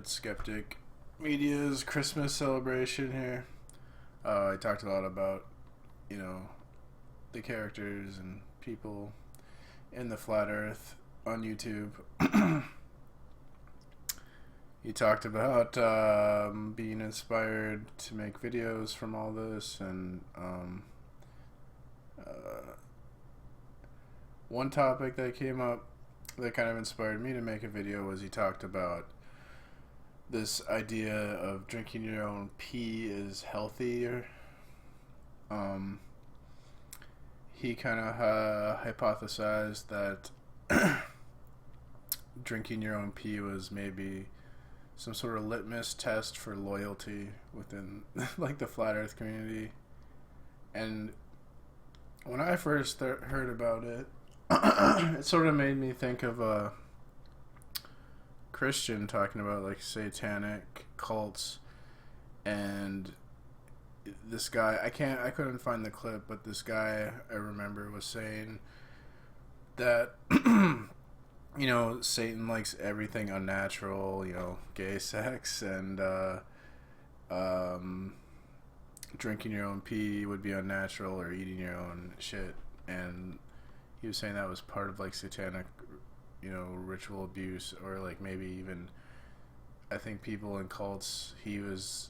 Dead Skeptic Media's Christmas celebration here. I talked a lot about, you know, the characters and people in the Flat Earth on YouTube. He talked about being inspired to make videos from all this, and one topic that came up that kind of inspired me to make a video was he talked about this idea of drinking your own pee is healthier. He kind of hypothesized that drinking your own pee was maybe some sort of litmus test for loyalty within like the Flat Earth community. And when I first heard about it, it sort of made me think of a Christian talking about like satanic cults, and this guy, I couldn't find the clip, but this guy I remember was saying that you know, Satan likes everything unnatural, you know, gay sex, and drinking your own pee would be unnatural, or eating your own shit. And he was saying that was part of like satanic, you know, ritual abuse, or like maybe even, I think people in cults, he was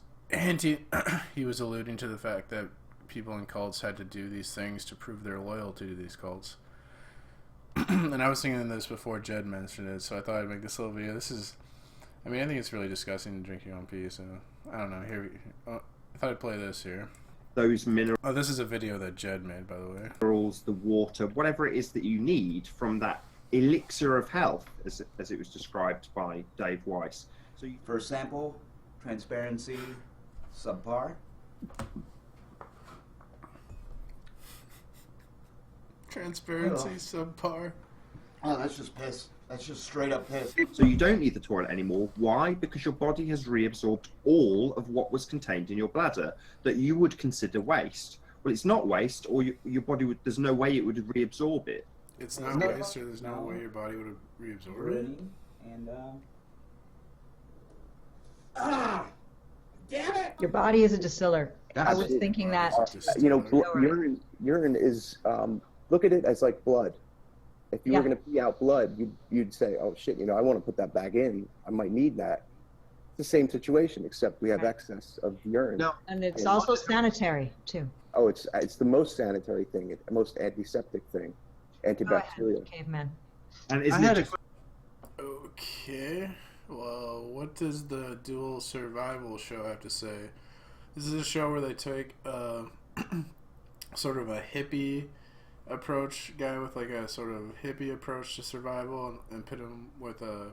alluding to the fact that people in cults had to do these things to prove their loyalty to these cults. And I was thinking this before Jed mentioned it, so I thought I'd make this little video. This is, I mean, I think it's really disgusting to drink your own pee, so I don't know. I thought I'd play this here. Those minerals. Oh, this is a video that Jed made, by the way. Minerals, the water, whatever it is that you need from that elixir of health, as it was described by Dave Weiss. So first sample, transparency, subpar. Transparency, subpar. Oh, that's just piss. That's just straight up piss. So you don't need the toilet anymore. Why? Because your body has reabsorbed all of what was contained in your bladder that you would consider waste. Well, it's not waste, or your body would. There's no way it would reabsorb it. It's not waste, or there's no way your body would reabsorb it. And Damn it! Your body is a distiller. I was thinking that. You know, urine is, look at it as like blood. If you were going to pee out blood, you'd say, oh shit, you know, I want to put that back in. I might need that. It's the same situation, except we have excess of urine. No. And it's also sanitary, too. Oh, it's the most sanitary thing, the most antiseptic thing, antibacterial. Cavemen. And isn't it just... Okay. Well, what does the Dual Survival show have to say? This is a show where they take sort of a hippie approach guy with like a sort of hippie approach to survival, and put him with a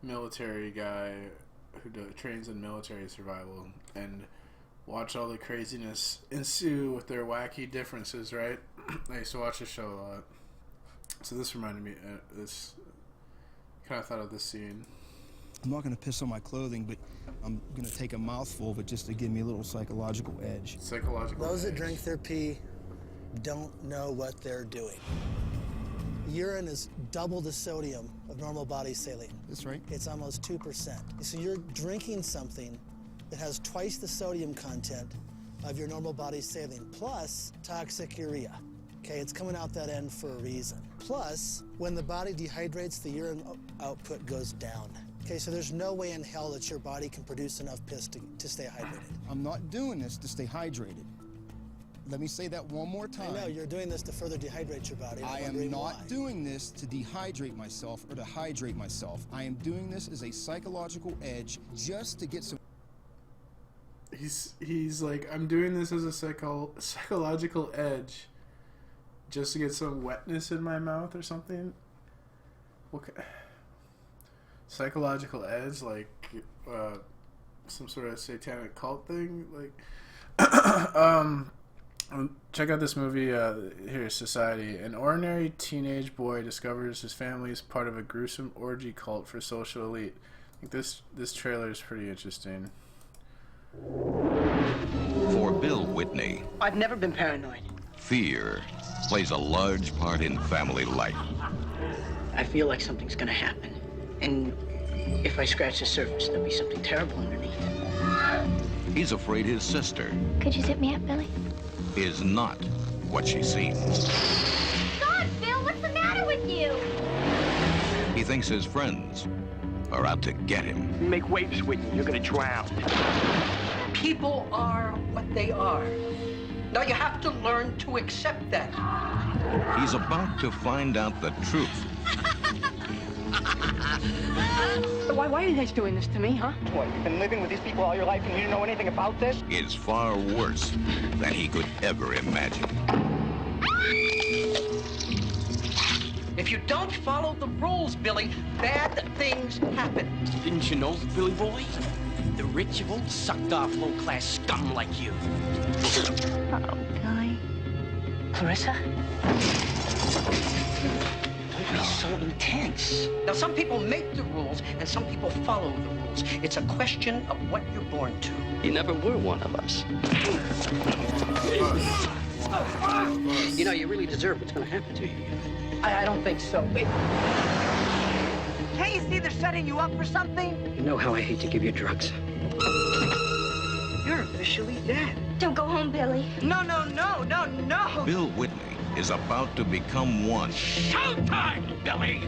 military guy who trains in military survival, and watch all the craziness ensue with their wacky differences, right? I used to watch the show a lot, so this reminded me this kind of thought of this scene. I'm not going to piss on my clothing, but I'm going to take a mouthful of it just to give me a little psychological edge. Those that drink their pee don't know what they're doing. Urine is double the sodium of normal body saline. That's right. It's almost 2%. So you're drinking something that has twice the sodium content of your normal body saline, plus toxic urea. Okay, it's coming out that end for a reason. Plus, when the body dehydrates, the urine output goes down. Okay, so there's no way in hell that your body can produce enough piss to stay hydrated. I'm not doing this to stay hydrated. Let me say that one more time. I know, you're doing this to further dehydrate your body. I am not doing this to dehydrate myself or to hydrate myself. I am doing this as a psychological edge just to get some... He's like, I'm doing this as a psychological edge just to get some wetness in my mouth or something. Okay. Psychological edge, like some sort of satanic cult thing, like check out this movie here, Society. An ordinary teenage boy discovers his family is part of a gruesome orgy cult for social elite. I think this trailer is pretty interesting. For Bill Whitney, I've never been paranoid. fear plays a large part in family life. I feel like something's gonna happen. And If I scratch the surface, there'll be something terrible underneath. He's afraid his sister Could you zip me up, Billy? is not what she seems. God, Bill, what's the matter with you? He thinks his friends are out to get him. You make waves, Whitney. You're gonna drown. People are what they are. Now you have to learn to accept that. He's about to find out the truth. Why are you guys doing this to me, huh? What, you've been living with these people all your life and you didn't know anything about this? Is far worse than he could ever imagine. If you don't follow the rules, Billy, bad things happen. Didn't you know, Billy boy? The rich have all sucked off low-class scum like you. Uh-oh, Billy. Clarissa? Don't be so intense. Now, some people make the rules, and some people follow the rules. It's a question of what you're born to. You never were one of us. You know, you really deserve what's going to happen to you. I don't think so. Wait. Can't you see they're setting you up for something? You know how I hate to give you drugs. You're officially dead. Don't go home, Billy. No. Bill Whitney is about to become one Showtime, Billy!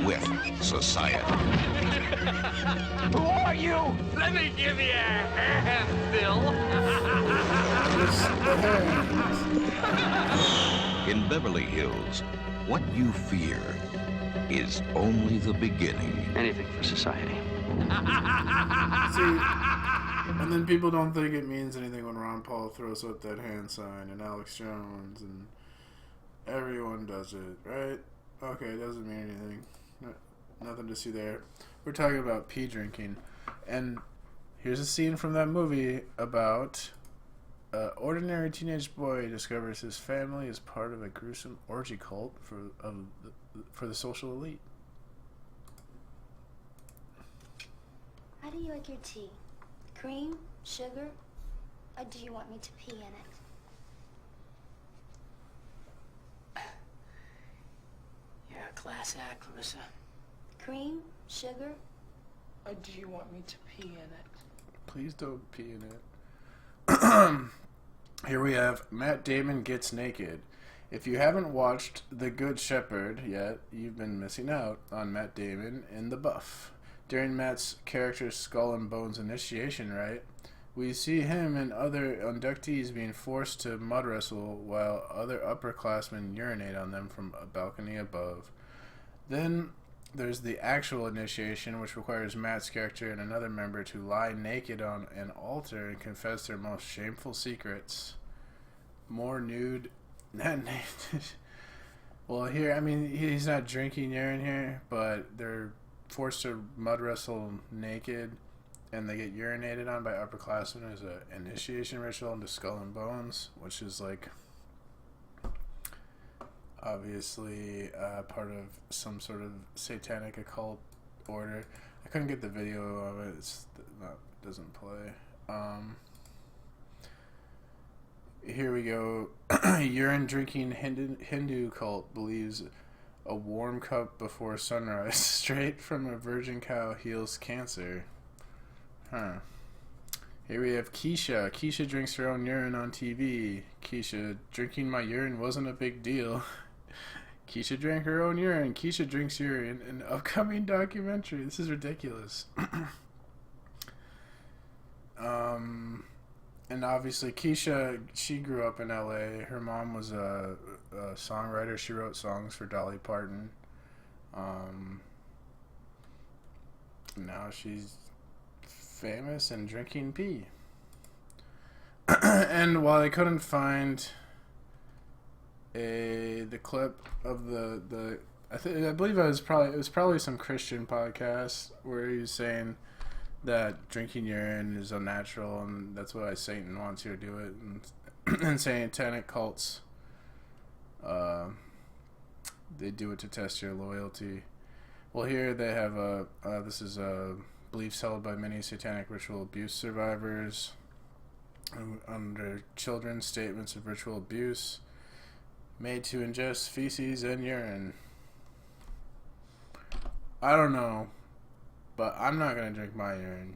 with society. Who are you? Let me give you a hand, Bill. In Beverly Hills, what you fear is only the beginning. Anything for society. See, and then people don't think it means anything when Ron Paul throws up that hand sign and Alex Jones and everyone does it, right? Okay, it doesn't mean anything. Nothing to see there. We're talking about pee drinking. And here's a scene from that movie about an ordinary teenage boy discovers his family is part of a gruesome orgy cult for the social elite. How do you like your tea? Cream? Sugar? Or do you want me to pee in it? You're a class act, Clarissa. Cream? Sugar? Or do you want me to pee in it? Please don't pee in it. Here we have Matt Damon gets naked. If you haven't watched The Good Shepherd yet, you've been missing out on Matt Damon in The Buff. During Matt's character's Skull and Bones initiation rite, we see him and other inductees being forced to mud wrestle while other upperclassmen urinate on them from a balcony above. Then there's the actual initiation, which requires Matt's character and another member to lie naked on an altar and confess their most shameful secrets. More nude. Well, here, I mean, he's not drinking urine here, but they're forced to mud wrestle naked, and they get urinated on by upperclassmen as an initiation ritual into Skull and Bones, which is like obviously part of some sort of satanic occult order. I couldn't get the video of it. It doesn't play. Here we go. Urine drinking Hindu cult believes a warm cup before sunrise straight from a virgin cow heals cancer. Huh. Here we have Keisha. Keisha drinks her own urine on TV. Keisha, drinking my urine wasn't a big deal. Keisha drank her own urine. Keisha drinks urine in upcoming documentary. This is ridiculous. And obviously Keisha, she grew up in LA. Her mom was a songwriter. She wrote songs for Dolly Parton. Now she's famous and drinking pee. And while I couldn't find the clip of the I believe it was probably some Christian podcast where he was saying that drinking urine is unnatural and that's why Satan wants you to do it, and satanic cults they do it to test your loyalty. Well, here they have this is beliefs held by many satanic ritual abuse survivors under children's statements of ritual abuse made to ingest feces and urine. I don't know But I'm not gonna drink my urine.